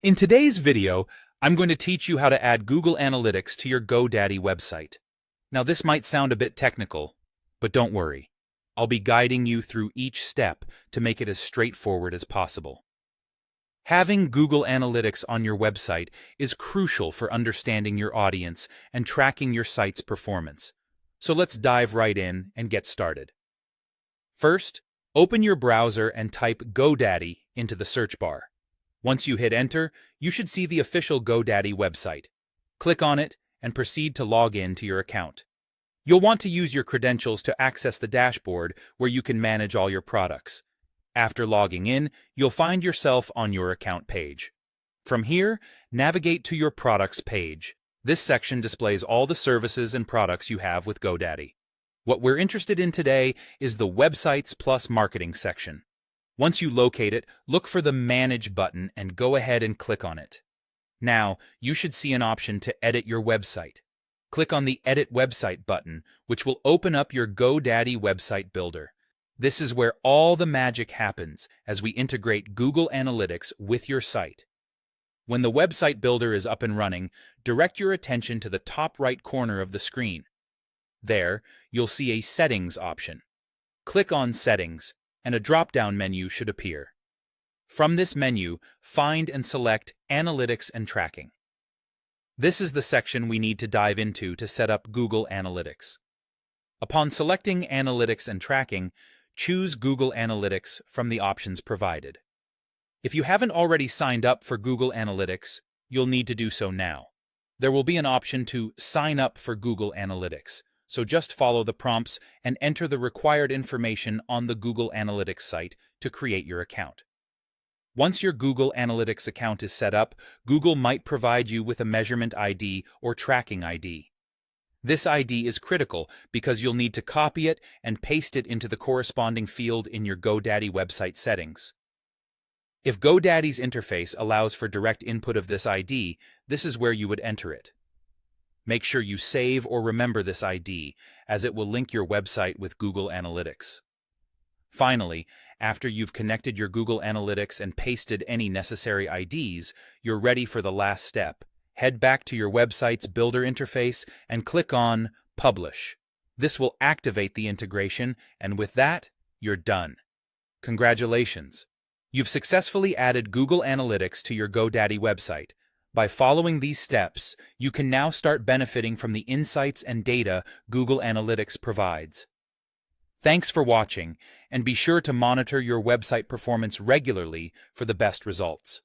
In today's video, I'm going to teach you how to add Google Analytics to your GoDaddy website. Now, this might sound a bit technical, but don't worry. I'll be guiding you through each step to make it as straightforward as possible. Having Google Analytics on your website is crucial for understanding your audience and tracking your site's performance. So let's dive right in and get started. First, open your browser and type GoDaddy into the search bar. Once you hit enter, you should see the official GoDaddy website. Click on it and proceed to log in to your account. You'll want to use your credentials to access the dashboard where you can manage all your products. After logging in, you'll find yourself on your account page. From here, navigate to your products page. This section displays all the services and products you have with GoDaddy. What we're interested in today is the Websites plus Marketing section. Once you locate it, look for the Manage button and go ahead and click on it. Now, you should see an option to edit your website. Click on the Edit Website button, which will open up your GoDaddy website builder. This is where all the magic happens as we integrate Google Analytics with your site. When the website builder is up and running, direct your attention to the top right corner of the screen. There, you'll see a Settings option. Click on Settings, and a drop-down menu should appear. From this menu, find and select Analytics and Tracking. This is the section we need to dive into to set up Google Analytics. Upon selecting Analytics and Tracking, choose Google Analytics from the options provided. If you haven't already signed up for Google Analytics, you'll need to do so now. There will be an option to sign up for Google Analytics, so just follow the prompts and enter the required information on the Google Analytics site to create your account. Once your Google Analytics account is set up, Google might provide you with a measurement ID or tracking ID. This ID is critical because you'll need to copy it and paste it into the corresponding field in your GoDaddy website settings. If GoDaddy's interface allows for direct input of this ID, this is where you would enter it. Make sure you save or remember this ID, as it will link your website with Google Analytics. Finally, after you've connected your Google Analytics and pasted any necessary IDs, you're ready for the last step. Head back to your website's builder interface and click on Publish. This will activate the integration, and with that, you're done. Congratulations! You've successfully added Google Analytics to your GoDaddy website. By following these steps, you can now start benefiting from the insights and data Google Analytics provides. Thanks for watching, and be sure to monitor your website performance regularly for the best results.